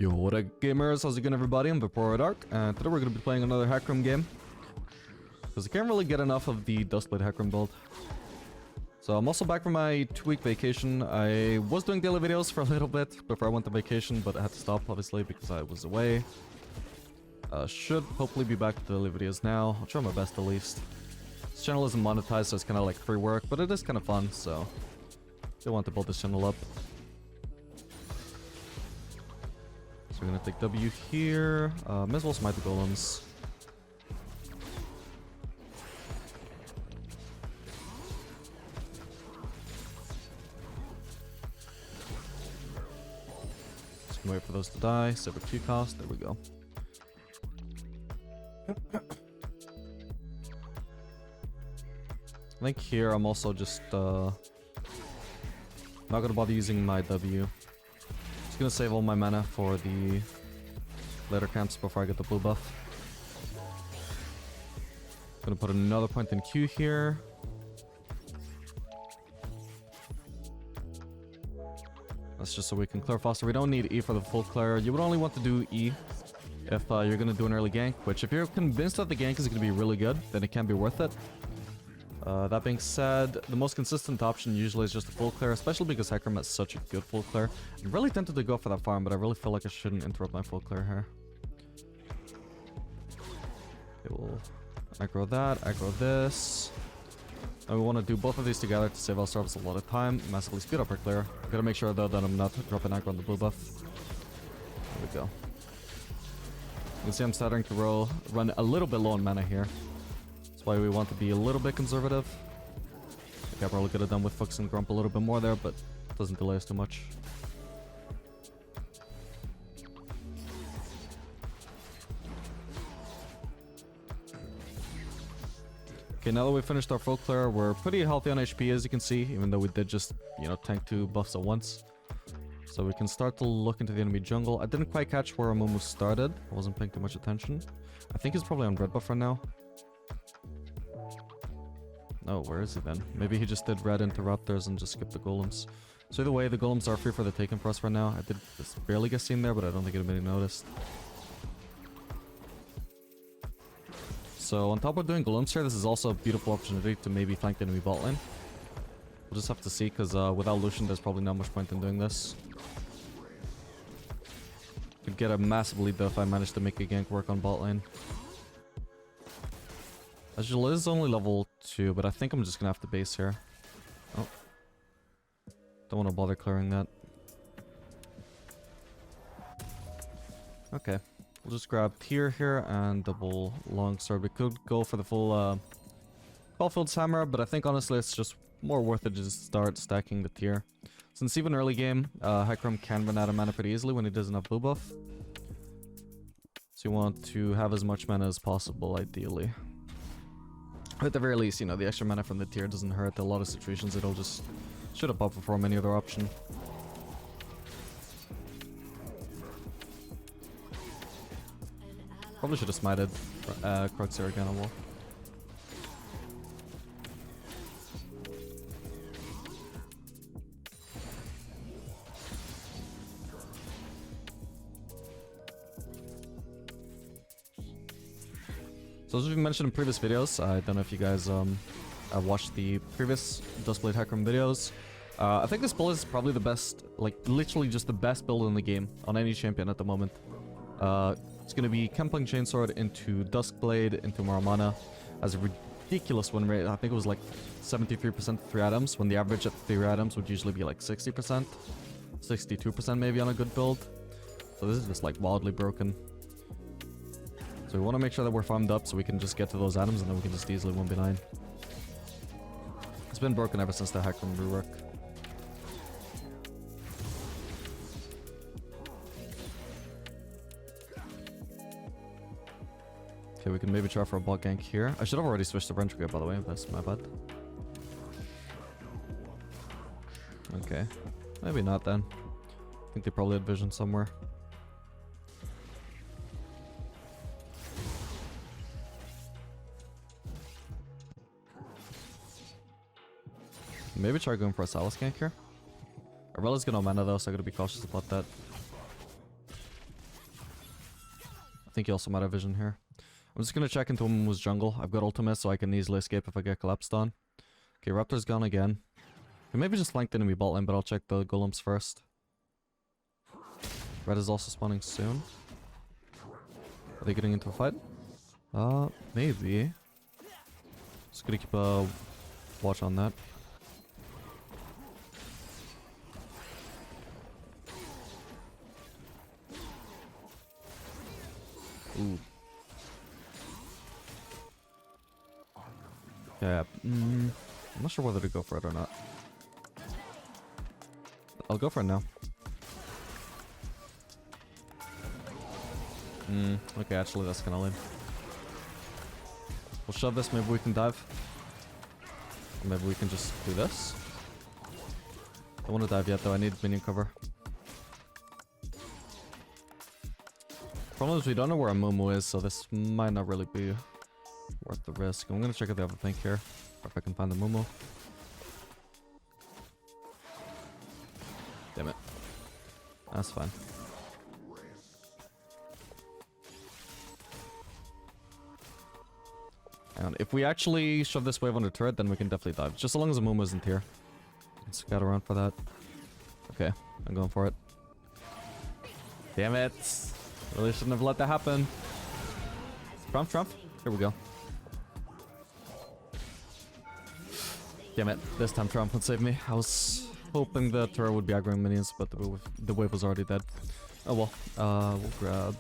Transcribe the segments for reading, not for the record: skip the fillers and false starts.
Yo, what up gamers, how's it going everybody? I'm Vapor Dark, and today we're going to be playing another Hecarim game. Because I can't really get enough of the Duskblade Hecarim build. So I'm also back from my 2-week vacation. I was doing daily videos for a little bit before I went to vacation, but I had to stop obviously because I was away. Should hopefully be back to daily videos now. I'll try my best at least. This channel isn't monetized, so it's kind of like free work, but it is kind of fun, so I want to build this channel up. So we're gonna take W here. May as well smite the golems. Just gonna wait for those to die. Save a Q cost. There we go. I think here I'm also just not gonna bother using my W. Just gonna save all my mana for the later camps before I get the blue buff. Gonna put another point in Q here. That's just so we can clear faster. We don't need E for the full clear. You would only want to do E if you're gonna do an early gank, which if you're convinced that the gank is gonna be really good, then it can be worth it. That being said, the most consistent option usually is just a full clear, especially because Hecarim has such a good full clear. I'm really tempted to go for that farm, but I really feel like I shouldn't interrupt my full clear here. Okay, we'll aggro that, aggro this. And we want to do both of these together to save ourselves a lot of time, massively speed up our clear. Gotta make sure though that I'm not dropping aggro on the blue buff. There we go. You can see I'm starting to run a little bit low on mana here. That's why we want to be a little bit conservative. Okay, I probably could have done with Fux and Grump a little bit more there, but it doesn't delay us too much. Okay, now that we've finished our full clear, we're pretty healthy on HP as you can see, even though we did just, you know, tank 2 buffs at once. So we can start to look into the enemy jungle. I didn't quite catch where Amumu started. I wasn't paying too much attention. I think he's probably on red buff right now. Oh, where is he then? Maybe he just did red into Raptors and just skipped the golems. So either way, the golems are free for the taking for us right now. I did just barely get seen there, but I don't think anybody noticed. So on top of doing golems here, this is also a beautiful opportunity to maybe flank the enemy bot lane. We'll just have to see, because without Lucian, there's probably not much point in doing this. Could get a massive lead though if I manage to make a gank work on bot lane. Azul is only level 2, but I think I'm just gonna have to base here. Oh. Don't want to bother clearing that. Okay. We'll just grab tier here and double longsword. We could go for the full Caulfield's hammer, but I think honestly it's just more worth it to just start stacking the tier. Since even early game, Hecarim can run out of mana pretty easily when he doesn't have blue buff. So you want to have as much mana as possible, ideally. At the very least, you know, the extra mana from the tier doesn't hurt. A lot of situations it'll just should have popped before any other option. Probably should have smited Krugzir again on wall. So as we've mentioned in previous videos, I don't know if you guys watched the previous Duskblade Hecarim videos. I think this build is probably the best, like literally just the best build in the game on any champion at the moment. It's going to be Kempung Chainsword into Duskblade into Maramana. Has a ridiculous win rate. I think it was like 73% 3 items, when the average at 3 items would usually be like 60%. 62% maybe on a good build. So this is just like wildly broken. So we want to make sure that we're farmed up so we can just get to those items and then we can just easily 1v9. It's been broken ever since the Hecarim rework. Okay, we can maybe try for a bot gank here. I should have already switched to Branch Brigade, by the way. That's my bad. Okay. Maybe not then. I think they probably had vision somewhere. Maybe try going for a Salus gank here. Arella's gonna mana though, so I gotta be cautious about that. I think he also might have vision here. I'm just gonna check into Mumu's jungle. I've got ultimate, so I can easily escape if I get collapsed on. Okay, Raptor's gone again. He maybe just flanked enemy bot lane, but I'll check the golems first. Red is also spawning soon. Are they getting into a fight? Maybe. Just gonna keep a watch on that. Ooh. Yeah, I'm not sure whether to go for it or not. I'll go for it now. Okay, actually that's kinda lame. We'll shove this, maybe we can dive. Or maybe we can just do this. Don't want to dive yet though, I need minion cover. Problem is we don't know where a Mumu is, so this might not really be worth the risk. I'm gonna check if they have a pink here, or if I can find the Mumu. Damn it. That's fine. And if we actually shove this wave on the turret, then we can definitely dive. Just as long as the Mumu isn't here. Let's scout around for that. Okay, I'm going for it. Damn it. Really shouldn't have let that happen. Trump. Here we go. Damn it. This time Trump would save me. I was hoping the turret would be aggroing minions, but the wave was already dead. Oh well. We'll grab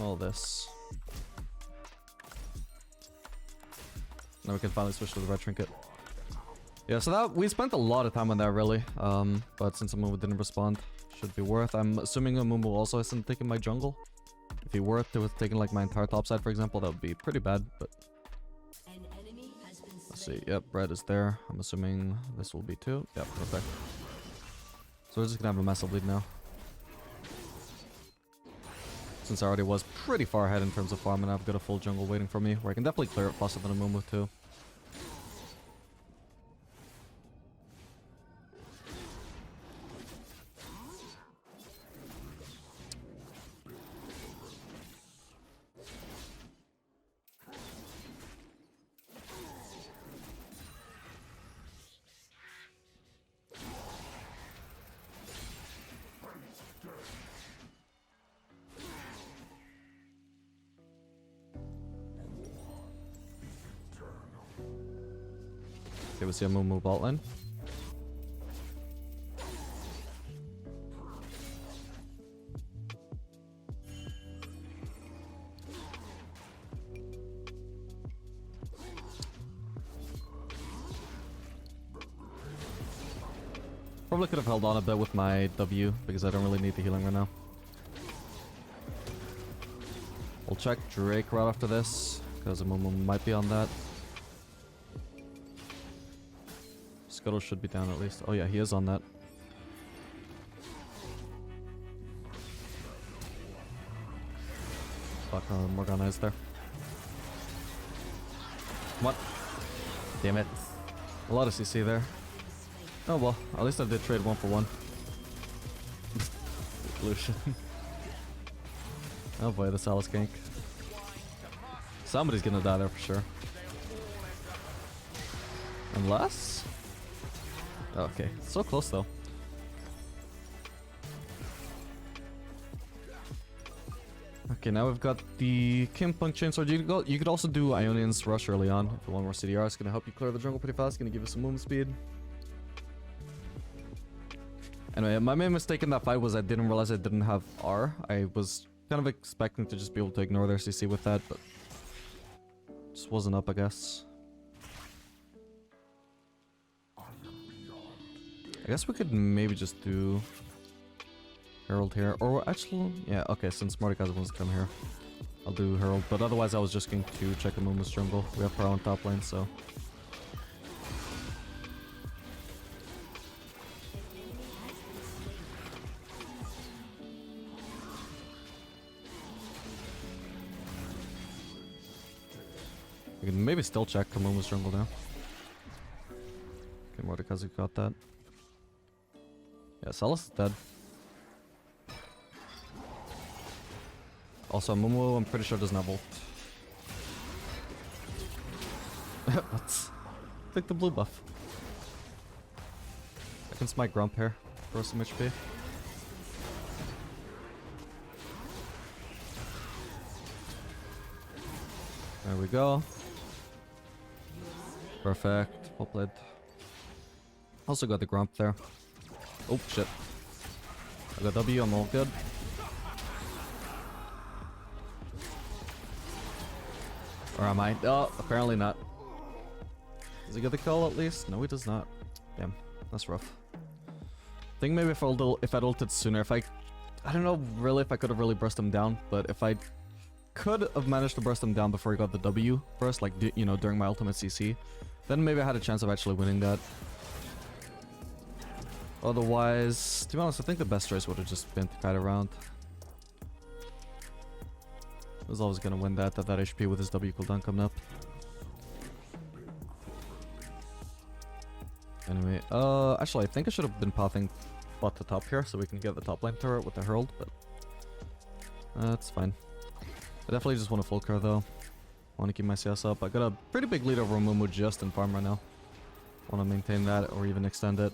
all this. Now we can finally switch to the red trinket. Yeah, so that we spent a lot of time on that really. But since Amumu didn't respond, should be worth. I'm assuming Amumu also hasn't taken my jungle. If he were to have taken like my entire top side, for example, that would be pretty bad, but let's see. Yep, red is there. I'm assuming this will be too. Yep, perfect. So we're just gonna have a massive lead now. Since I already was pretty far ahead in terms of farm, and I've got a full jungle waiting for me, where I can definitely clear it faster than a Mumu too. Okay, we see a Mumu bot lane. Probably could have held on a bit with my W, because I don't really need the healing right now. We'll check Drake right after this, because a Mumu might be on that. Scuttle should be down at least. Oh yeah, he is on that. Fuck, Morgana is there. What? Damn it. A lot of CC there. Oh well, at least I did trade 1 for 1. Lucian. Oh boy, the Salus gank. Somebody's gonna die there for sure. Unless... Oh, okay, so close though. Okay, now we've got the Kimpunk Chainsword. You could also do Ionian's Rush early on if you want more CDR. It's gonna help you clear the jungle pretty fast. Gonna give you some movement speed. Anyway, my main mistake in that fight was I didn't realize I didn't have R. I was kind of expecting to just be able to ignore their CC with that, but just wasn't up, I guess. I guess we could maybe just do Herald here, or actually, yeah, okay, since Mordekaiser wants to come here, I'll do Herald, but otherwise I was just going to check Amumu's jungle. We have power on top lane, so... We can maybe still check Amumu's jungle now. Okay, Mordekaiser got that. Yeah, Salus is dead. Also, Momo, I'm pretty sure doesn't have ult. Let's take the blue buff. I can smite Grump here for some HP. There we go. Perfect. Well played. Also got the Grump there. Oh shit. I got W, I'm all good. Or am I? Oh, apparently not. Does he get the kill at least? No, he does not. Damn, that's rough. I think maybe if I'd ulted sooner, I don't know really if I could have really burst him down, but if I could have managed to burst him down before he got the W first, like, you know, during my ultimate CC, then maybe I had a chance of actually winning that. Otherwise, to be honest, I think the best choice would have just been to kite around. I was always gonna win that HP with his W cooldown coming up. Anyway, actually I think I should have been pathing bot to top here so we can get the top lane turret with the Herald, but that's fine. I definitely just want a full car though. I want to keep my CS up. I got a pretty big lead over Mumu just in farm right now. Want to maintain that or even extend it.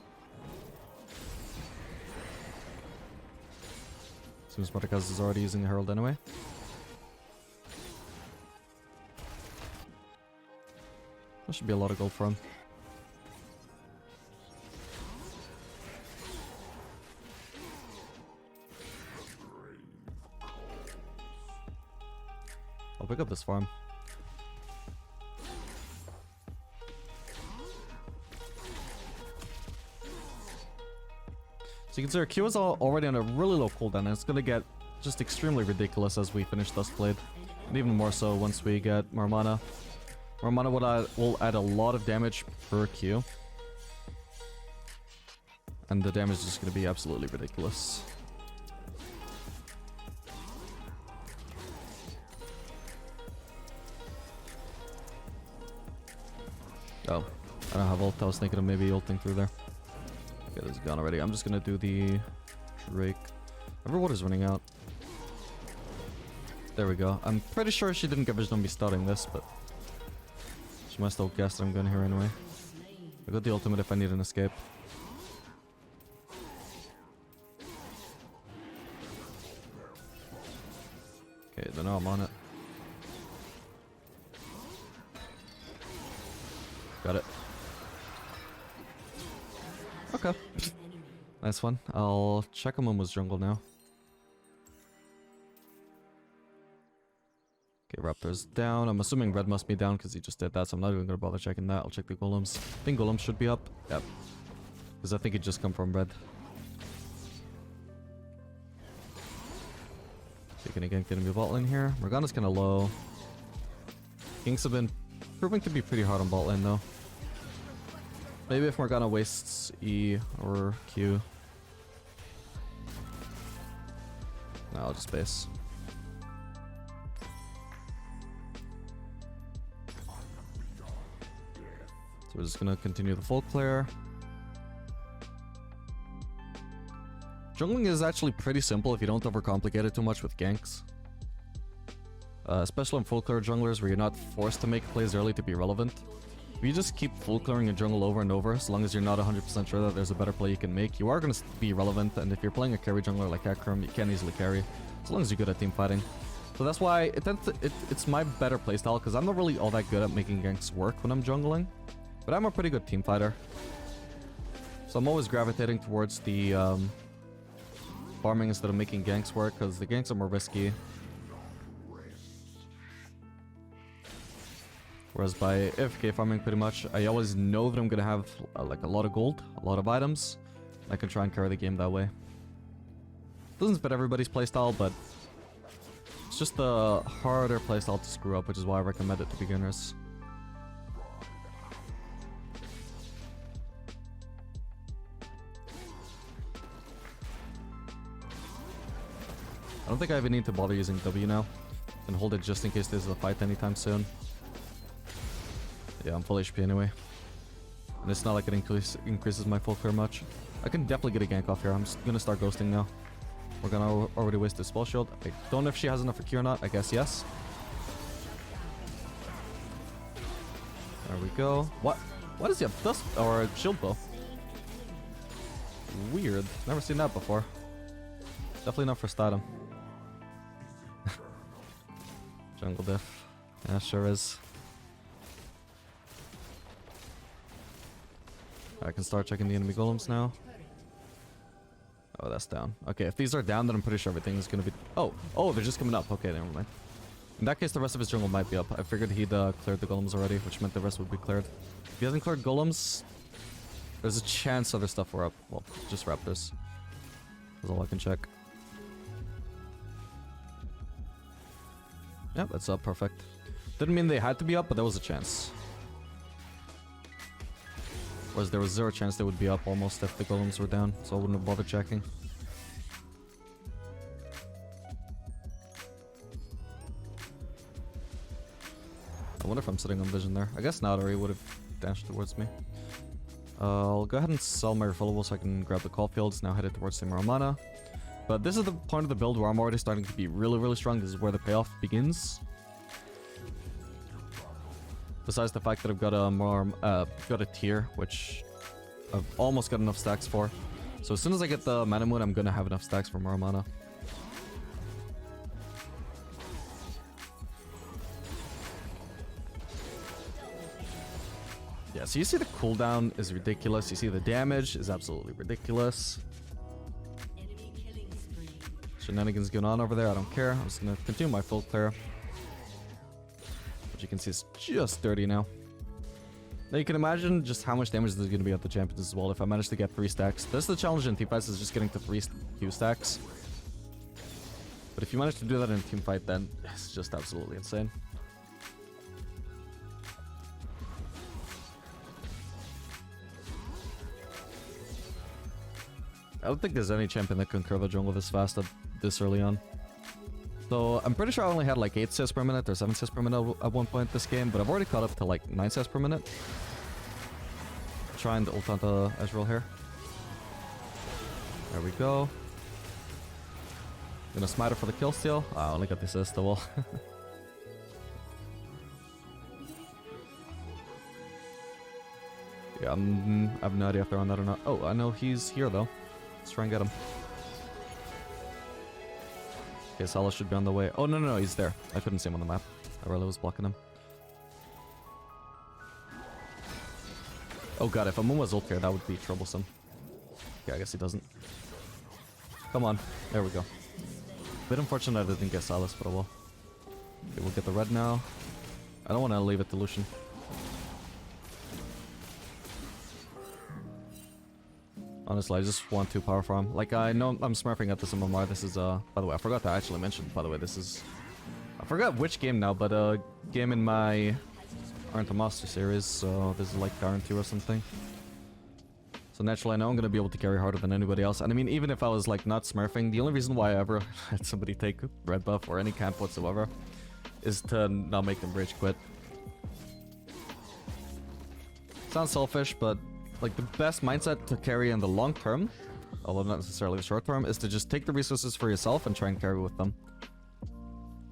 Seems Mordekaiser is already using the Herald anyway. That should be a lot of gold for him. I'll pick up this farm. So you can see our Q is already on a really low cooldown, and it's gonna get just extremely ridiculous as we finish Duskblade. And even more so once we get more mana. More mana will add a lot of damage per Q. And the damage is just gonna be absolutely ridiculous. Oh, I don't have ult. I was thinking of maybe ulting through there. Okay, this is gone already. I'm just gonna do the Drake. Everwater's running out. There we go. I'm pretty sure she didn't get vision on me starting this, but she must have guessed I'm going here anyway. I got the ultimate if I need an escape. Okay, then I'm on it. Got it. Okay. Nice one. I'll check him on his jungle now. Okay, Raptor's down. I'm assuming red must be down because he just did that, so I'm not even going to bother checking that. I'll check the golems. I think golems should be up. Yep. Because I think he just come from red. Taking a gank enemy bot lane here. Morgana's kind of low. Ganks have been proving to be pretty hard on bot lane though. Maybe if Morgana wastes E or Q. No, I'll just base. So we're just gonna continue the full clear. Jungling is actually pretty simple if you don't overcomplicate it too much with ganks. Especially in full clear junglers where you're not forced to make plays early to be relevant. If you just keep full clearing your jungle over and over, as long as you're not 100% sure that there's a better play you can make, you are going to be relevant, and if you're playing a carry jungler like Hecarim, you can easily carry, as long as you're good at team fighting. So that's why it's my better playstyle, because I'm not really all that good at making ganks work when I'm jungling, but I'm a pretty good team fighter. So I'm always gravitating towards the farming instead of making ganks work, because the ganks are more risky. Whereas by AFK farming, pretty much, I always know that I'm gonna have like a lot of gold, a lot of items. I can try and carry the game that way. Doesn't fit everybody's playstyle, but it's just the harder playstyle to screw up, which is why I recommend it to beginners. I don't think I even need to bother using W now. And hold it just in case there's a fight anytime soon. Yeah, I'm full HP anyway. And it's not like it increases my full clear much. I can definitely get a gank off here. I'm just gonna start ghosting now. We're gonna already waste the spell shield. I don't know if she has enough for Q or not. I guess yes. There we go. What is he have? Dust or a shield bow? Weird. Never seen that before. Definitely not for Statum. Jungle diff. Yeah, sure is. I can start checking the enemy golems now. Oh, that's down. Okay, if these are down, then I'm pretty sure everything is gonna be... Oh, they're just coming up. Okay, never mind. In that case, the rest of his jungle might be up. I figured he'd cleared the golems already, which meant the rest would be cleared. If he hasn't cleared golems, there's a chance other stuff were up. Well, just raptors. That's all I can check. Yep, that's up. Perfect. Didn't mean they had to be up, but there was a chance. Whereas there was zero chance they would be up almost if the golems were down, so I wouldn't have bothered checking. I wonder if I'm sitting on vision there. I guess not, or he would have dashed towards me. I'll go ahead and sell my refillable so I can grab the call fields, now headed towards Seymour Mana. But this is the point of the build where I'm already starting to be really, really strong. This is where the payoff begins. Besides the fact that I've got a tier, which I've almost got enough stacks for. So as soon as I get the Mana Moon, I'm gonna have enough stacks for more mana. Yeah, so you see the cooldown is ridiculous. You see the damage is absolutely ridiculous. Shenanigans going on over there, I don't care. I'm just gonna continue my full clear. Which you can see is just dirty now. Now you can imagine just how much damage there's gonna be at the champions as well if I manage to get 3 stacks. That's the challenge in teamfights, is just getting to 3 Q stacks. But if you manage to do that in a teamfight, then it's just absolutely insane. I don't think there's any champion that can curve a jungle this fast this early on. So I'm pretty sure I only had like 8 assists per minute or 7 assists per minute at one point this game, but I've already caught up to like 9 assists per minute. Trying to ult onto Ezreal here. There we go. Gonna smite her for the kill steal. I only got the assist, the wall. Yeah, I have no idea if they're on that or not. Oh, I know he's here though. Let's try and get him. Okay, Salah should be on the way. Oh, no, he's there. I couldn't see him on the map. I really was blocking him. Oh god, if Amun was ult here, that would be troublesome. Okay, I guess he doesn't. Come on. There we go. Bit unfortunate I didn't get Salas, but oh well. Okay, we'll get the red now. I don't want to leave it to Lucian. Honestly, I just want 2 power from him. Like, I know I'm smurfing at this MMR. This is, by the way, I forgot to actually mention, by the way, this is... I forgot which game now, but a game in my Aren't a Master series, so this is like Current 2 or something. So naturally, I know I'm going to be able to carry harder than anybody else. And I mean, even if I was, like, not smurfing, the only reason why I ever had somebody take red buff or any camp whatsoever is to not make them rage quit. Sounds selfish, but... like, the best mindset to carry in the long term, although not necessarily the short term, is to just take the resources for yourself and try and carry with them.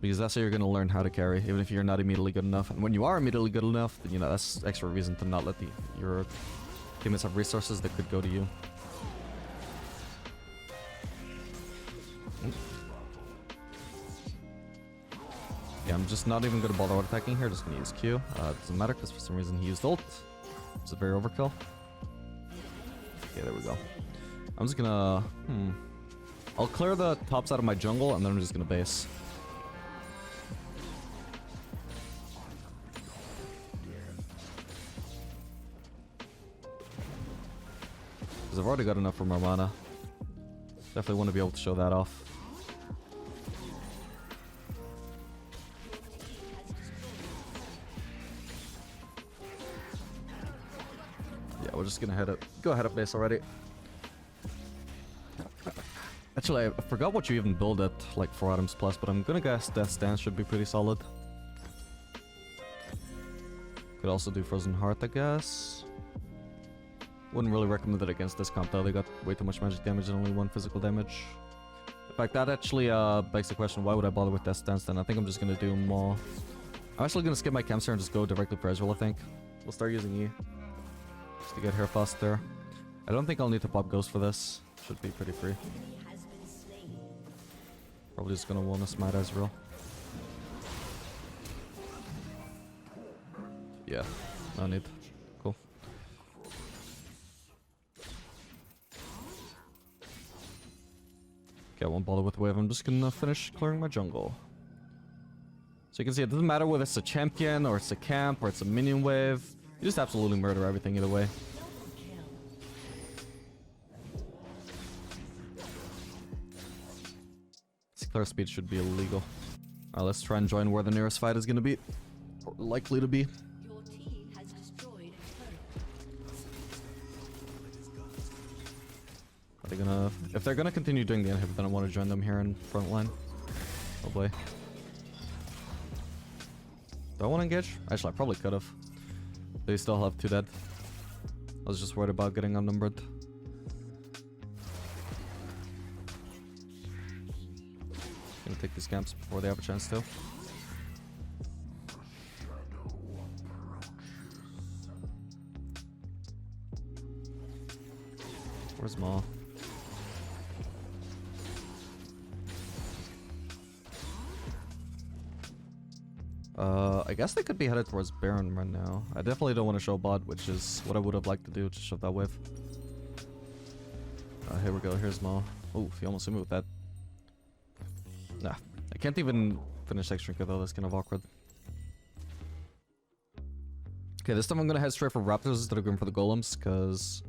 Because that's how you're going to learn how to carry, even if you're not immediately good enough. And when you are immediately good enough, then, you know, that's extra reason to not let your teammates have resources that could go to you. Yeah, I'm just not even going to bother attacking here, just going to use Q. Doesn't matter, because for some reason he used ult. It's a very overkill. Okay, there we go. I'm just gonna... I'll clear the top side of my jungle, and then I'm just gonna base. Because I've already got enough for my mana. Definitely want to be able to show that off. We're just gonna go ahead up base already. Actually, I forgot what you even build at, like 4 items plus, but I'm gonna guess Death Stance should be pretty solid. Could also do Frozen Heart, I guess. Wouldn't really recommend it against this comp though, they got way too much magic damage and only 1 physical damage. In fact, that actually begs the question, why would I bother with Death Stance then? I think I'm just gonna do more. I'm actually gonna skip my Camster and just go directly for Ezreal, I think. We'll start using E. Just to get here faster. I don't think I'll need to pop Ghost for this. Should be pretty free. Probably just gonna wanna smite Ezreal. Yeah, no need. Cool. Okay, I won't bother with wave. I'm just gonna finish clearing my jungle. So you can see it doesn't matter whether it's a champion or it's a camp or it's a minion wave. You just absolutely murder everything either way. This clear speed should be illegal. Alright, let's try and join where the nearest fight is gonna be. Or likely to be. Your team has destroyed a turret. Are they gonna... If they're gonna continue doing the inhib, then I want to join them here in front line. Oh boy. Do I want to engage? Actually, I probably could have. They still have 2 dead. I was just worried about getting outnumbered. Gonna take these camps before they have a chance to. Where's Maw? I guess they could be headed towards Baron right now. I definitely don't want to show bot, which is what I would have liked to do to shove that wave. Here we go, here's Maw. Ooh, he almost hit me with that. Nah, I can't even finish X Drinker though, that's kind of awkward. Okay, this time I'm gonna head straight for Raptors instead of going for the Golems, because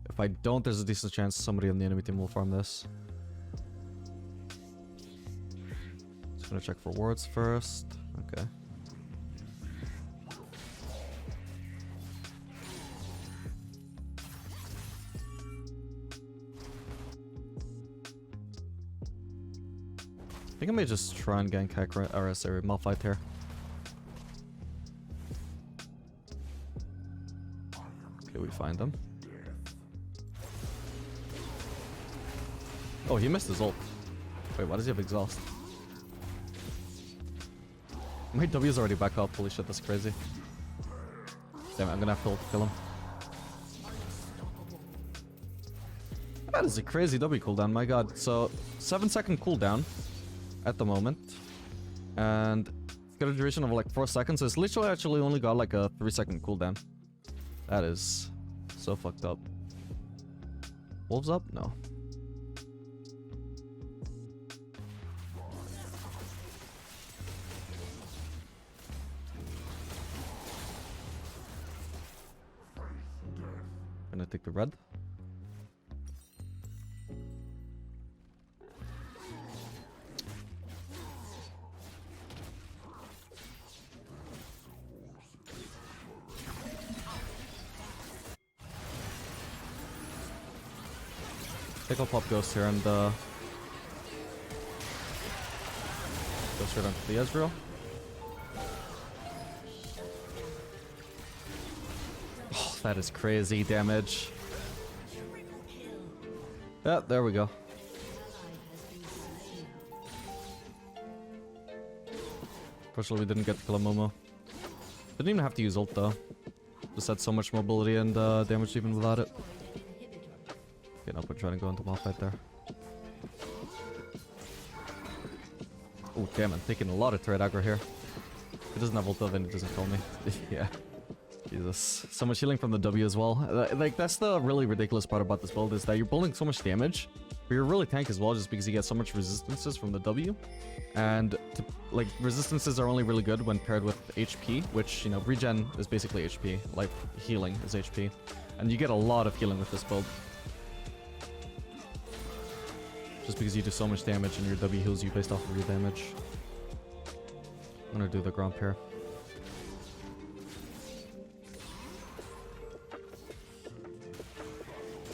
if I don't, there's a decent chance somebody on the enemy team will farm this. Just gonna check for wards first. Okay. I think I may just try and gank Hecarim, or sorry, Malphite here. Okay, we find him. Oh, he missed his ult. Wait, why does he have exhaust? My W is already back up. Holy shit, that's crazy. Damn it, I'm gonna have to kill him. That is a crazy W cooldown, my god. So, 7-second cooldown at the moment. And it's got a duration of like 4 seconds. So it's literally actually only got like a 3-second cooldown. That is so fucked up. Wolves up? No. Gonna take the red. Take a pop ghost here and go straight onto the Ezreal. Oh, that is crazy damage. Yeah, there we go. Fortunately, we didn't get to kill a Momo. Didn't even have to use ult though. Just had so much mobility and damage even without it. Okay, now we're trying to go into Malphite there. Oh, damn, I'm taking a lot of turret aggro here. If he doesn't have ult though, then he doesn't kill me. Yeah. Jesus. So much healing from the W as well. Like, that's the really ridiculous part about this build, is that you're building so much damage, but you're really tank as well, just because you get so much resistances from the W. And, like, resistances are only really good when paired with HP, which, you know, regen is basically HP. Like, healing is HP. And you get a lot of healing with this build. Just because you do so much damage and your W heals you based off of your damage. I'm gonna do the Gromp here.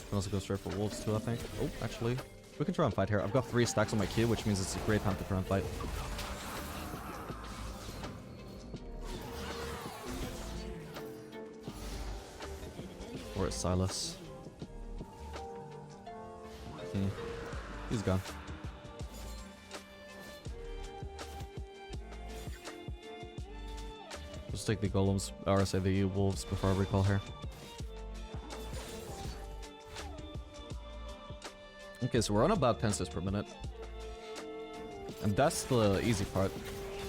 Can also go straight for wolves too, I think. Oh, actually, we can try and fight here. I've got 3 stacks on my Q, which means it's a great time to try and fight. Or it's Silas. He's gone. take the golems, or say the wolves before I recall here. Okay, so we're on about 10 assists per minute. And that's the easy part.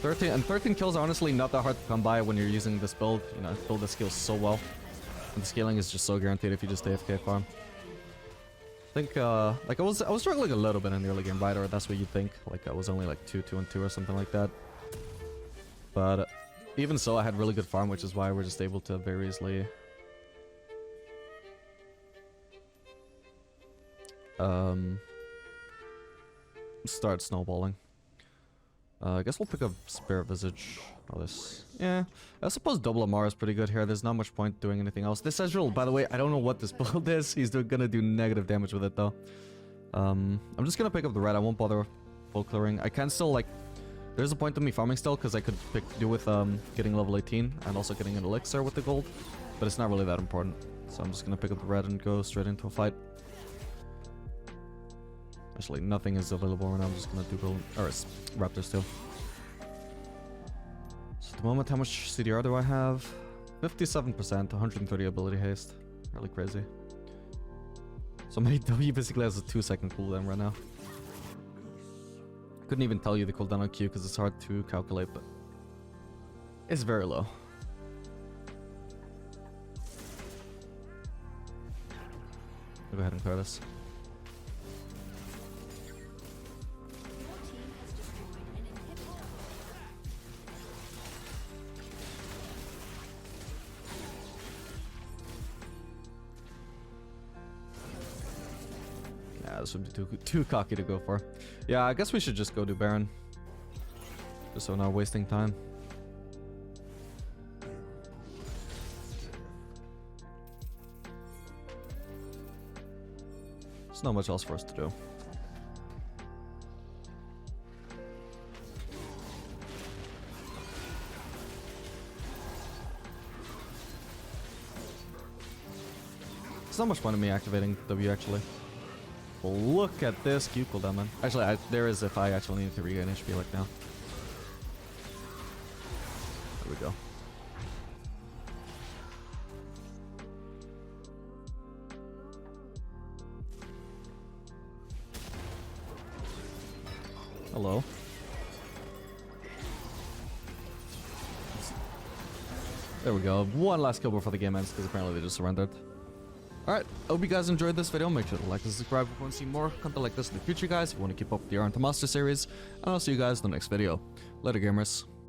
13 kills are honestly not that hard to come by when you're using this build. You know, build the skills so well. And the scaling is just so guaranteed if you just AFK farm. I think, like I was struggling a little bit in the early game, right? Or that's what you think. Like I was only like 2-2-2 or something like that. But even so, I had really good farm, which is why we're just able to very easily start snowballing. I guess we'll pick up Spirit Visage. Oh, this. Yeah. I suppose double Amara is pretty good here. There's not much point doing anything else. This Ezreal, by the way, I don't know what this build is. He's gonna do negative damage with it, though. I'm just gonna pick up the red. I won't bother full clearing. I can still, like... There's a point to me farming still, because I could do with getting level 18 and also getting an elixir with the gold. But it's not really that important. So I'm just gonna pick up the red and go straight into a fight. Actually, nothing is available right now. I'm just gonna do gold, or raptors too. So at the moment, how much CDR do I have? 57%, 130 ability haste. Really crazy. So my W basically has a 2-second cooldown right now. Couldn't even tell you the cooldown on Q because it's hard to calculate, but it's very low. I'll go ahead and clear this. This would be too cocky to go for. Yeah, I guess we should just go do Baron. Just so we're not wasting time. There's not much else for us to do. There's not much point in me activating W actually. Well, look at this Q cooldown, man. Actually, there is if I actually need to regain HP like now. There we go. Hello. There we go. One last kill before the game ends because apparently they just surrendered. Alright, I hope you guys enjoyed this video. Make sure to like and subscribe if you want to see more content like this in the future, guys. If you want to keep up with the Iron to Master series. And I'll see you guys in the next video. Later, gamers.